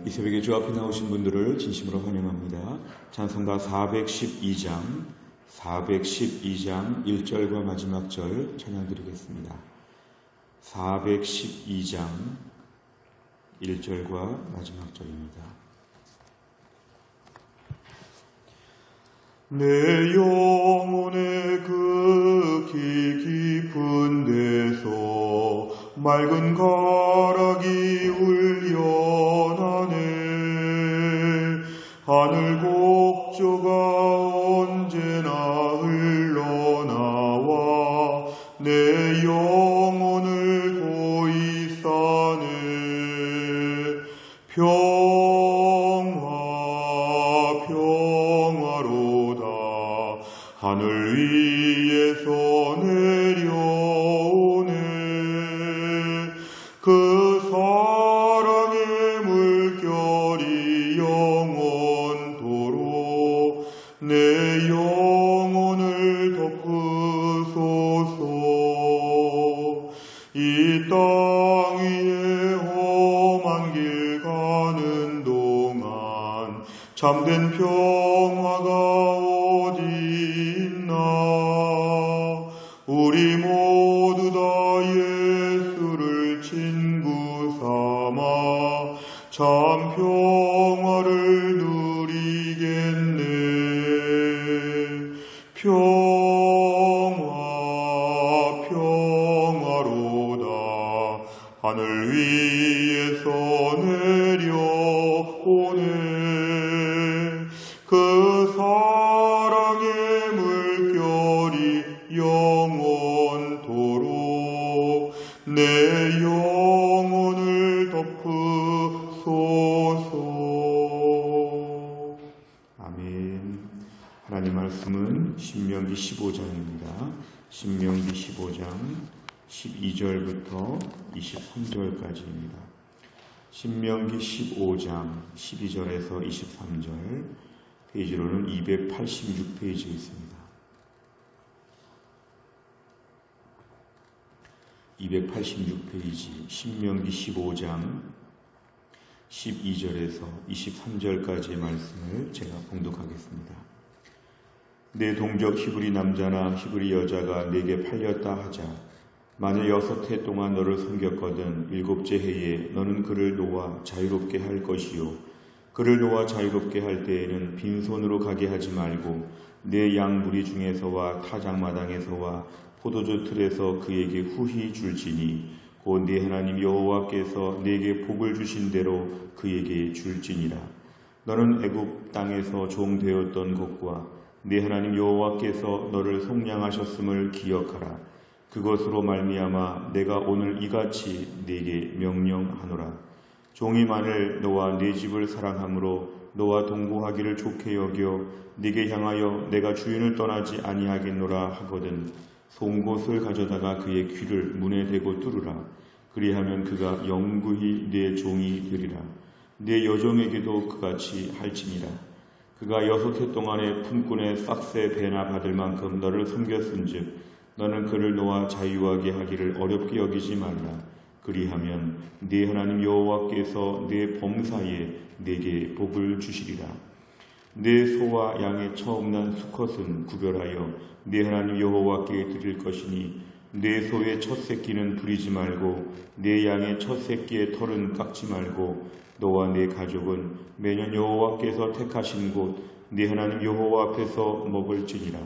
이 새벽에 주 앞에 나오신 분들을 진심으로 환영합니다. 찬송가 412장 1절과 마지막 절 찬양 드리겠습니다. 412장 1절과 마지막 절입니다. 내 영혼의 극히 깊은 데서 맑은 가락이 울려나네. 하늘 곡조가 언제나 흘러나와 내 영혼을 고이 싸네. 평화로다 하늘 위에서 내려오네. 그 사랑의 물결이 영원토록 내 영혼을 덮으소서. 이 땅 위에 험한 길 가는 동안 참된 평화가 어디 있나. 우리 모두 다 예수를 친구 삼아 참 평화를 누리겠네. 평화로다 하늘 위에서 내려오네. 그 사랑의 물결이 영원토록 내 영혼을 덮으소서. 아멘. 하나님 말씀은 신명기 15장입니다. 신명기 15장 12절부터 23절까지입니다. 신명기 15장 12절에서 23절, 페이지로는 286페이지에 있습니다. 286페이지 신명기 15장 12절에서 23절까지의 말씀을 제가 봉독하겠습니다. 내 동족 히브리 남자나 히브리 여자가 내게 팔렸다 하자. 만일 6해 동안 너를 섬겼거든 7째 해에 너는 그를 놓아 자유롭게 할 것이요. 그를 놓아 자유롭게 할 때에는 빈손으로 가게 하지 말고 내 양 무리 중에서와 타작마당에서와 포도주 틀에서 그에게 후히 줄지니 곧 네 하나님 여호와께서 네게 복을 주신 대로 그에게 줄지니라. 너는 애굽 땅에서 종 되었던 것과 네 하나님 여호와께서 너를 속량하셨음을 기억하라. 그것으로 말미암아 내가 오늘 이같이 네게 명령하노라. 종이 만일 너와 네 집을 사랑함으로 너와 동거하기를 좋게 여겨 네게 향하여 내가 주인을 떠나지 아니하겠노라 하거든 송곳을 가져다가 그의 귀를 문에 대고 뚫으라. 그리하면 그가 영구히 네 종이 되리라. 네 여종에게도 그같이 할지니라. 그가 6해 동안의 품꾼의 싹새 배나 받을 만큼 너를 섬겼은즉 너는 그를 놓아 자유하게 하기를 어렵게 여기지 말라. 그리하면 네 하나님 여호와께서 네 범사에 네게 복을 주시리라. 네 소와 양의 처음 난 수컷은 구별하여 네 하나님 여호와께 드릴 것이니 네 소의 첫 새끼는 부리지 말고 네 양의 첫 새끼의 털은 깎지 말고 너와 네 가족은 매년 여호와께서 택하신 곳 네 하나님 여호와 앞에서 먹을지니라.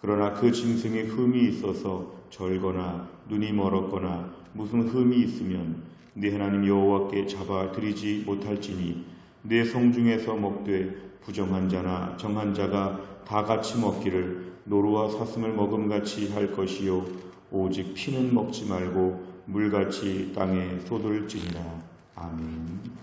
그러나 그 짐승에 흠이 있어서 절거나 눈이 멀었거나 무슨 흠이 있으면 네 하나님 여호와께 잡아 드리지 못할지니 네 성중에서 먹되 부정한 자나 정한 자가 다 같이 먹기를 노루와 사슴을 먹음같이 할 것이요 오직 피는 먹지 말고 물같이 땅에 쏟을지니라. 아멘.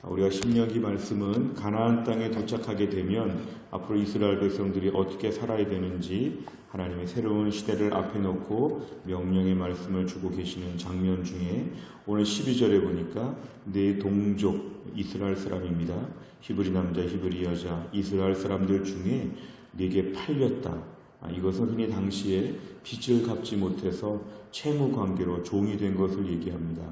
우리가 신명기 말씀은 가나안 땅에 도착하게 되면 앞으로 이스라엘 백성들이 어떻게 살아야 되는지 하나님의 새로운 시대를 앞에 놓고 명령의 말씀을 주고 계시는 장면 중에 오늘 12절에 보니까 내 동족 이스라엘 사람입니다. 히브리 남자, 히브리 여자, 이스라엘 사람들 중에 네게 팔렸다. 이것은 흔히 당시에 빚을 갚지 못해서 채무 관계로 종이 된 것을 얘기합니다.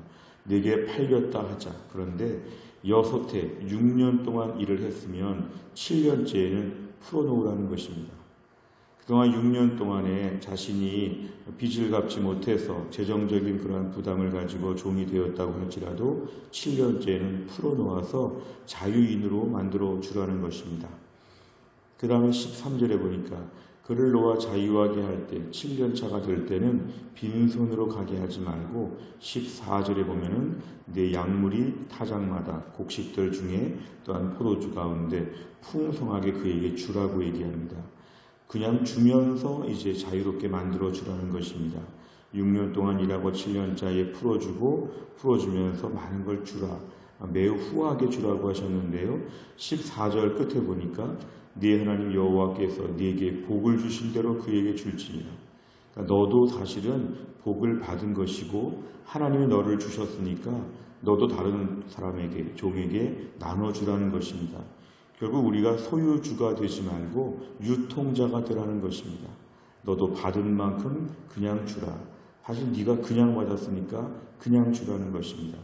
내게 팔렸다 하자. 그런데 6해 6년 동안 일을 했으면 7년째에는 풀어놓으라는 것입니다. 그동안 6년 동안에 자신이 빚을 갚지 못해서 재정적인 그러한 부담을 가지고 종이 되었다고 할지라도 7년째에는 풀어놓아서 자유인으로 만들어 주라는 것입니다. 그 다음에 13절에 보니까 그를 놓아 자유하게 할 때 7년 차가 될 때는 빈손으로 가게 하지 말고 14절에 보면은 내 약물이 타작마다 곡식들 중에 또한 포도주 가운데 풍성하게 그에게 주라고 얘기합니다. 그냥 주면서 이제 자유롭게 만들어 주라는 것입니다. 6년 동안 일하고 7년 차에 풀어주면서 많은 걸 주라. 매우 후하게 주라고 하셨는데요. 14절 끝에 보니까 네 하나님 여호와께서 네게 복을 주신 대로 그에게 줄지니라. 그러니까 너도 사실은 복을 받은 것이고 하나님이 너를 주셨으니까 너도 다른 사람에게, 종에게 나눠주라는 것입니다. 결국 우리가 소유주가 되지 말고 유통자가 되라는 것입니다. 너도 받은 만큼 그냥 주라. 사실 네가 그냥 받았으니까 그냥 주라는 것입니다.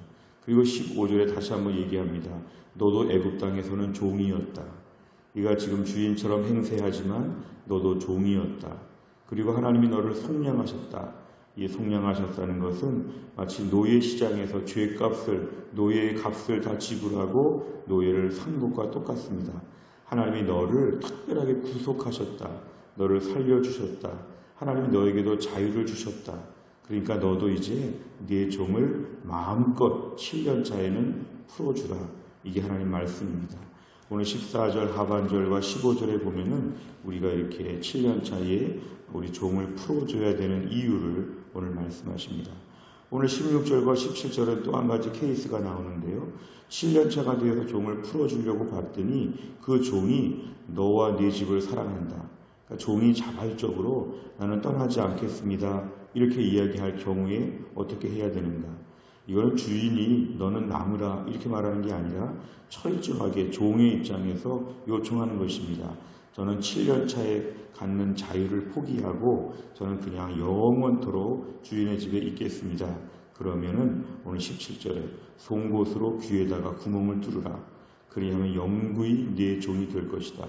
그리고 15절에 다시 한번 얘기합니다. 너도 애굽 땅에서는 종이었다. 네가 지금 주인처럼 행세하지만 너도 종이었다. 그리고 하나님이 너를 속량하셨다. 이 속량하셨다는 것은 마치 노예 시장에서 노예의 값을 다 지불하고 노예를 산 것과 똑같습니다. 하나님이 너를 특별하게 구속하셨다. 너를 살려주셨다. 하나님이 너에게도 자유를 주셨다. 그러니까 너도 이제 네 종을 마음껏 7년 차에는 풀어주라. 이게 하나님 말씀입니다. 오늘 14절 하반절과 15절에 보면은 우리가 이렇게 7년 차에 우리 종을 풀어줘야 되는 이유를 오늘 말씀하십니다. 오늘 16절과 17절은 또 한 가지 케이스가 나오는데요. 7년 차가 되어서 종을 풀어주려고 봤더니 그 종이 너와 네 집을 사랑한다. 그러니까 종이 자발적으로 나는 떠나지 않겠습니다. 이렇게 이야기할 경우에 어떻게 해야 되는가? 이거는 주인이 너는 남으라 이렇게 말하는 게 아니라 철저하게 종의 입장에서 요청하는 것입니다. 저는 7년 차에 갖는 자유를 포기하고 저는 그냥 영원토록 주인의 집에 있겠습니다. 그러면은 오늘 17절에 송곳으로 귀에다가 구멍을 뚫으라. 그리하면 영구히 네 종이 될 것이다.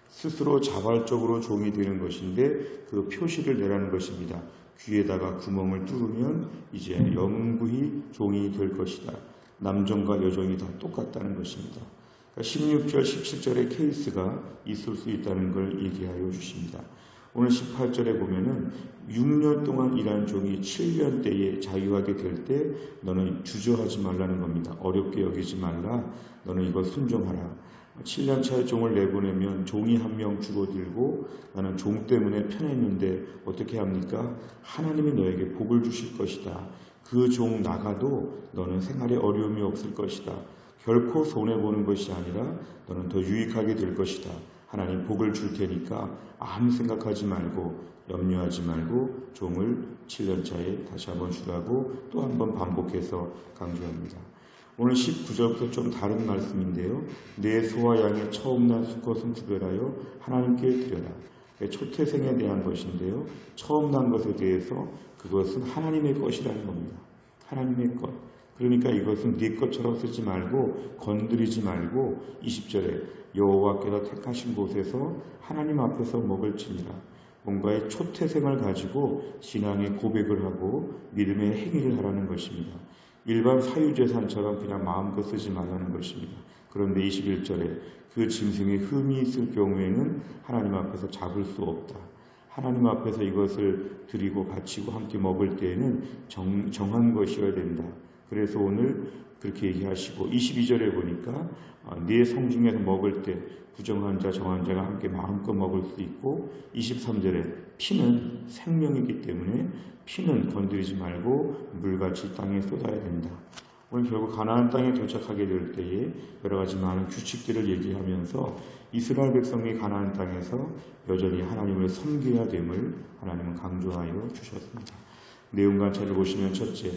스스로 자발적으로 종이 되는 것인데 그 표시를 내라는 것입니다. 귀에다가 구멍을 뚫으면 이제 영구히 종이 될 것이다. 남종과 여종이 다 똑같다는 것입니다. 16절, 17절의 케이스가 있을 수 있다는 걸 얘기하여 주십니다. 오늘 18절에 보면은 6년 동안 일한 종이 7년 때에 자유하게 될 때 너는 주저하지 말라는 겁니다. 어렵게 여기지 말라. 너는 이걸 순종하라. 7년 차에 종을 내보내면 종이 한 명 줄어들고 나는 종 때문에 편했는데 어떻게 합니까? 하나님이 너에게 복을 주실 것이다. 그 종 나가도 너는 생활에 어려움이 없을 것이다. 결코 손해보는 것이 아니라 너는 더 유익하게 될 것이다. 하나님 복을 줄 테니까 아무 생각하지 말고 염려하지 말고 종을 7년 차에 다시 한번 주라고 또 한번 반복해서 강조합니다. 오늘 19절부터 좀 다른 말씀인데요. 내 소와 양의 처음 난 수컷은 구별하여 하나님께 드려라. 초태생에 대한 것인데요. 처음 난 것에 대해서 그것은 하나님의 것이라는 겁니다. 하나님의 것. 그러니까 이것은 네 것처럼 쓰지 말고 건드리지 말고 20절에 여호와께서 택하신 곳에서 하나님 앞에서 먹을지니라. 뭔가의 초태생을 가지고 신앙의 고백을 하고 믿음의 행위를 하라는 것입니다. 일반 사유재산처럼 그냥 마음껏 쓰지 말라는 것입니다. 그런데 21절에 그 짐승에 흠이 있을 경우에는 하나님 앞에서 잡을 수 없다. 하나님 앞에서 이것을 드리고 바치고 함께 먹을 때에는 정한 것이어야 된다. 그래서 오늘 그렇게 얘기하시고 22절에 보니까 네 성중에서 먹을 때 부정한 자 정한 자가 함께 마음껏 먹을 수 있고 23절에 피는 생명이기 때문에 피는 건드리지 말고 물같이 땅에 쏟아야 된다. 오늘 결국 가나안 땅에 도착하게 될 때에 여러 가지 많은 규칙들을 얘기하면서 이스라엘 백성이 가나안 땅에서 여전히 하나님을 섬겨야 됨을 하나님은 강조하여 주셨습니다. 내용 관찰을 보시면 첫째,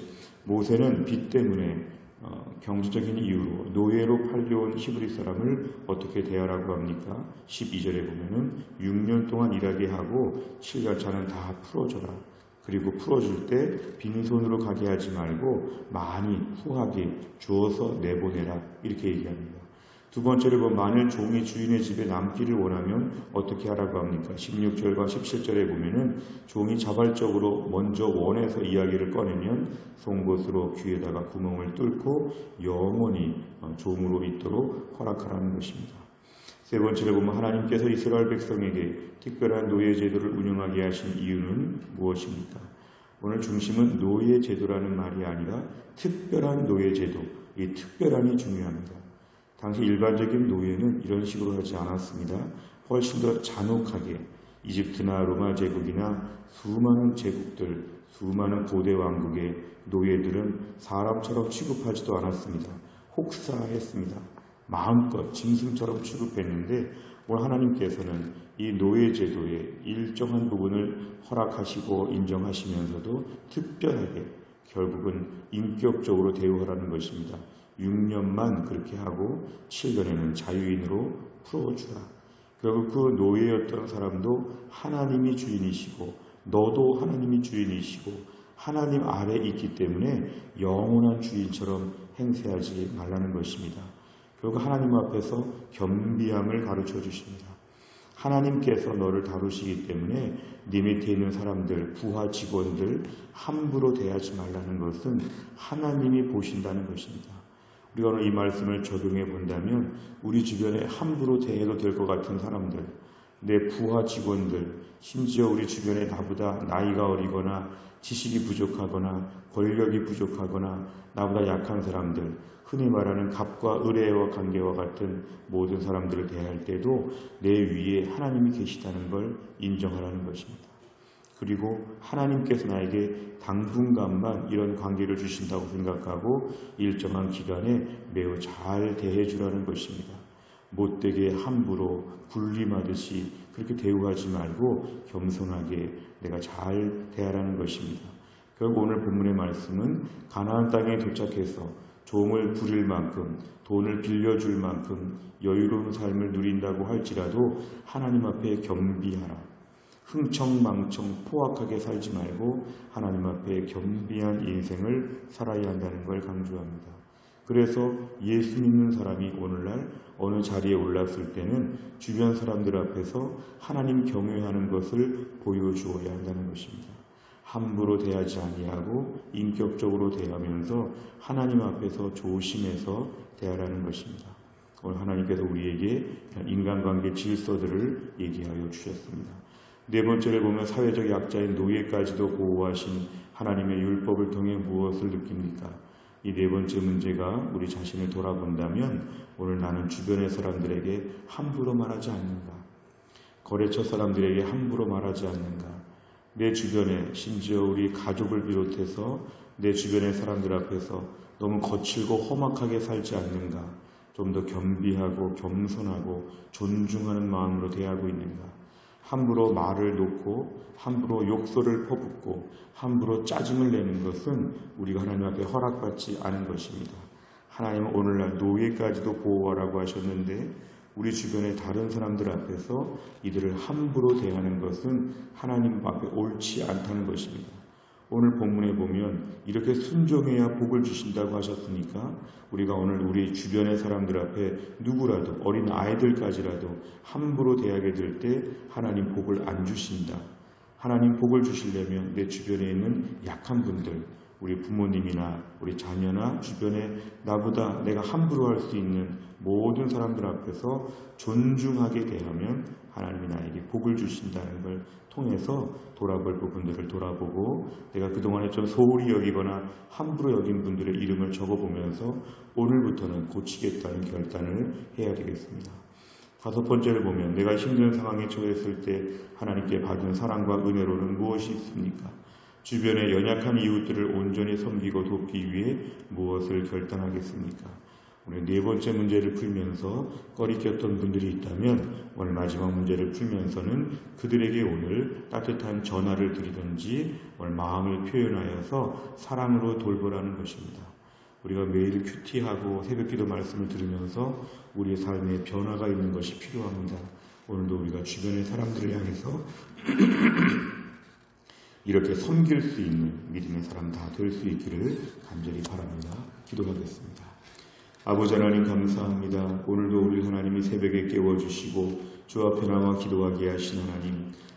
모세는 빚 때문에 경제적인 이유로 노예로 팔려온 히브리 사람을 어떻게 대하라고 합니까? 12절에 보면은 6년 동안 일하게 하고 7년 차는 다 풀어줘라. 그리고 풀어줄 때 빈손으로 가게 하지 말고 많이 후하게 주어서 내보내라 이렇게 얘기합니다. 두 번째로 보면 만일 종이 주인의 집에 남기를 원하면 어떻게 하라고 합니까? 16절과 17절에 보면은 종이 자발적으로 먼저 원해서 이야기를 꺼내면 송곳으로 귀에다가 구멍을 뚫고 영원히 종으로 있도록 허락하라는 것입니다. 세 번째로 보면 하나님께서 이스라엘 백성에게 특별한 노예 제도를 운영하게 하신 이유는 무엇입니까? 오늘 중심은 노예 제도라는 말이 아니라 특별한 노예 제도, 이 특별함이 중요합니다. 당시 일반적인 노예는 이런 식으로 하지 않았습니다. 훨씬 더 잔혹하게 이집트나 로마 제국이나 수많은 제국들, 수많은 고대 왕국의 노예들은 사람처럼 취급하지도 않았습니다. 혹사했습니다. 마음껏 짐승처럼 취급했는데 오늘 하나님께서는 이 노예 제도의 일정한 부분을 허락하시고 인정하시면서도 특별하게 결국은 인격적으로 대우하라는 것입니다. 6년만 그렇게 하고 7년에는 자유인으로 풀어주라. 결국 그 노예였던 사람도 하나님이 주인이시고 너도 하나님이 주인이시고 하나님 아래 있기 때문에 영원한 주인처럼 행세하지 말라는 것입니다. 결국 하나님 앞에서 겸비함을 가르쳐 주십니다. 하나님께서 너를 다루시기 때문에 네 밑에 있는 사람들, 부하 직원들 함부로 대하지 말라는 것은 하나님이 보신다는 것입니다. 우리가 오늘 이 말씀을 적용해 본다면 우리 주변에 함부로 대해도 될 것 같은 사람들, 내 부하 직원들, 심지어 우리 주변에 나보다 나이가 어리거나 지식이 부족하거나 권력이 부족하거나 나보다 약한 사람들, 흔히 말하는 갑과 을의 관계와 같은 모든 사람들을 대할 때도 내 위에 하나님이 계시다는 걸 인정하라는 것입니다. 그리고 하나님께서 나에게 당분간만 이런 관계를 주신다고 생각하고 일정한 기간에 매우 잘 대해주라는 것입니다. 못되게 함부로 군림하듯이 그렇게 대우하지 말고 겸손하게 내가 잘 대하라는 것입니다. 결국 오늘 본문의 말씀은 가나안 땅에 도착해서 종을 부릴 만큼 돈을 빌려줄 만큼 여유로운 삶을 누린다고 할지라도 하나님 앞에 겸비하라. 흥청망청 포악하게 살지 말고 하나님 앞에 겸비한 인생을 살아야 한다는 걸 강조합니다. 그래서 예수 믿는 사람이 오늘날 어느 자리에 올랐을 때는 주변 사람들 앞에서 하나님 경외하는 것을 보여주어야 한다는 것입니다. 함부로 대하지 아니하고 인격적으로 대하면서 하나님 앞에서 조심해서 대하라는 것입니다. 오늘 하나님께서 우리에게 인간관계 질서들을 얘기하여 주셨습니다. 네 번째를 보면 사회적 약자인 노예까지도 보호하신 하나님의 율법을 통해 무엇을 느낍니까? 이 네 번째 문제가 우리 자신을 돌아본다면 오늘 나는 주변의 사람들에게 함부로 말하지 않는가? 거래처 사람들에게 함부로 말하지 않는가? 내 주변에 심지어 우리 가족을 비롯해서 내 주변의 사람들 앞에서 너무 거칠고 험악하게 살지 않는가? 좀 더 겸비하고 겸손하고 존중하는 마음으로 대하고 있는가? 함부로 말을 놓고 함부로 욕설을 퍼붓고 함부로 짜증을 내는 것은 우리가 하나님 앞에 허락받지 않은 것입니다. 하나님은 오늘날 노예까지도 보호하라고 하셨는데 우리 주변의 다른 사람들 앞에서 이들을 함부로 대하는 것은 하나님 앞에 옳지 않다는 것입니다. 오늘 본문에 보면 이렇게 순종해야 복을 주신다고 하셨으니까 우리가 오늘 우리 주변의 사람들 앞에 누구라도 어린 아이들까지라도 함부로 대하게 될 때 하나님 복을 안 주신다. 하나님 복을 주시려면 내 주변에 있는 약한 분들, 우리 부모님이나 우리 자녀나 주변에 나보다 내가 함부로 할 수 있는 모든 사람들 앞에서 존중하게 대하면 하나님이 나에게 복을 주신다는 걸 통해서 돌아볼 부분들을 돌아보고 내가 그동안에 좀 소홀히 여기거나 함부로 여긴 분들의 이름을 적어보면서 오늘부터는 고치겠다는 결단을 해야 되겠습니다. 다섯 번째를 보면 내가 힘든 상황에 처했을 때 하나님께 받은 사랑과 은혜로는 무엇이 있습니까? 주변의 연약한 이웃들을 온전히 섬기고 돕기 위해 무엇을 결단하겠습니까? 오늘 네 번째 문제를 풀면서 꺼리꼈던 분들이 있다면 오늘 마지막 문제를 풀면서는 그들에게 오늘 따뜻한 전화를 드리든지 오늘 마음을 표현하여서 사랑으로 돌보라는 것입니다. 우리가 매일 큐티하고 새벽기도 말씀을 들으면서 우리의 삶에 변화가 있는 것이 필요합니다. 오늘도 우리가 주변의 사람들을 향해서 이렇게 섬길 수 있는 믿음의 사람 다 될 수 있기를 간절히 바랍니다. 기도하겠습니다. 아버지 하나님 감사합니다. 오늘도 우리 하나님이 새벽에 깨워주시고 주 앞에 나와 기도하게 하신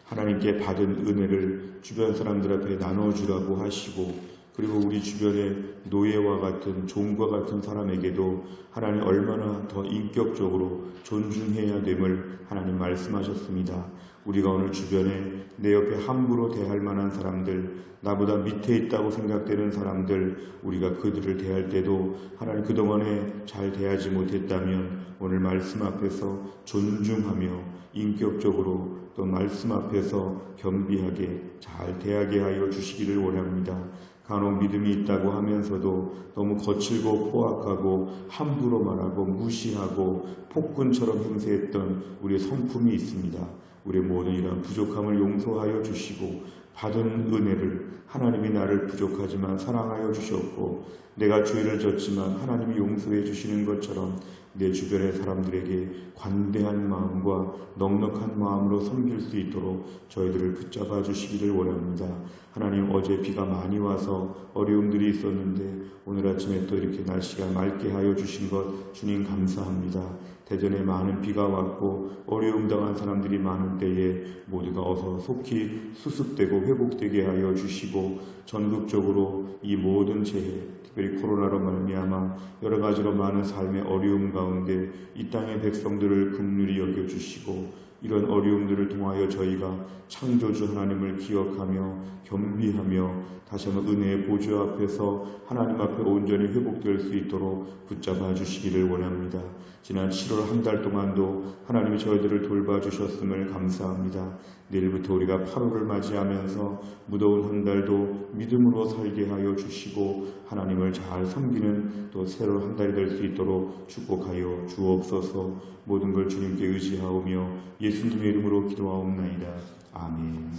하나님께 받은 은혜를 주변 사람들 앞에 나눠주라고 하시고, 그리고 우리 주변의 노예와 같은 종과 같은 사람에게도 하나님 얼마나 더 인격적으로 존중해야 됨을 하나님 말씀하셨습니다. 우리가 오늘 주변에 내 옆에 함부로 대할 만한 사람들, 나보다 밑에 있다고 생각되는 사람들, 우리가 그들을 대할 때도 하나님 그동안에 잘 대하지 못했다면 오늘 말씀 앞에서 존중하며 인격적으로 또 말씀 앞에서 겸비하게 잘 대하게 하여 주시기를 원합니다. 간혹 믿음이 있다고 하면서도 너무 거칠고 포악하고 함부로 말하고 무시하고 폭군처럼 행세했던 우리의 성품이 있습니다. 우리의 모든 이러한 부족함을 용서하여 주시고, 받은 은혜를 하나님이 나를 부족하지만 사랑하여 주셨고 내가 죄를 졌지만 하나님이 용서해 주시는 것처럼 내 주변의 사람들에게 관대한 마음과 넉넉한 마음으로 섬길 수 있도록 저희들을 붙잡아 주시기를 원합니다. 하나님, 어제 비가 많이 와서 어려움들이 있었는데 오늘 아침에 또 이렇게 날씨가 맑게 하여 주신 것 주님 감사합니다. 대전에 많은 비가 왔고 어려움 당한 사람들이 많은 때에 모두가 어서 속히 수습되고 회복되게 하여 주시고, 전국적으로 이 모든 재해, 특별히 코로나로 말미암아 여러 가지로 많은 삶의 어려움 가운데 이 땅의 백성들을 긍휼히 여겨주시고, 이런 어려움들을 통하여 저희가 창조주 하나님을 기억하며 겸비하며 다시 한번 은혜의 보좌 앞에서 하나님 앞에 온전히 회복될 수 있도록 붙잡아 주시기를 원합니다. 지난 7월 한 달 동안도 하나님이 저희들을 돌봐주셨음을 감사합니다. 내일부터 우리가 8월을 맞이하면서 무더운 한 달도 믿음으로 살게 하여 주시고 하나님을 잘 섬기는 또 새로운 한 달이 될 수 있도록 축복하여 주옵소서. 모든 걸 주님께 의지하오며 예수님의 이름으로 기도하옵나이다. 아멘.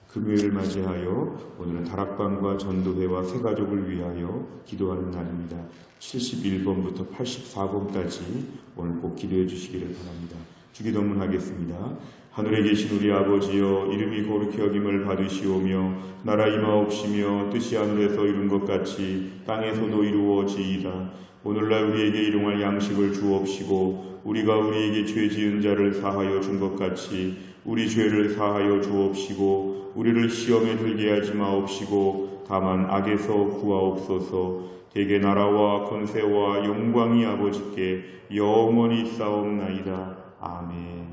금요일을 맞이하여 오늘은 다락방과 전도회와 새가족을 위하여 기도하는 날입니다. 71번부터 84번까지 오늘 꼭 기도해 주시기를 바랍니다. 주기도문 하겠습니다. 하늘에 계신 우리 아버지여, 이름이 거룩히 여김을 받으시오며 나라 임하옵시며 뜻이 하늘에서 이룬 것 같이 땅에서도 이루어지이다. 오늘날 우리에게 일용할 양식을 주옵시고 우리가 우리에게 죄 지은 자를 사하여 준 것 같이 우리 죄를 사하여 주옵시고 우리를 시험에 들게 하지 마옵시고 다만 악에서 구하옵소서. 대개 나라와 권세와 영광이 아버지께 영원히 있사옵나이다. 아멘.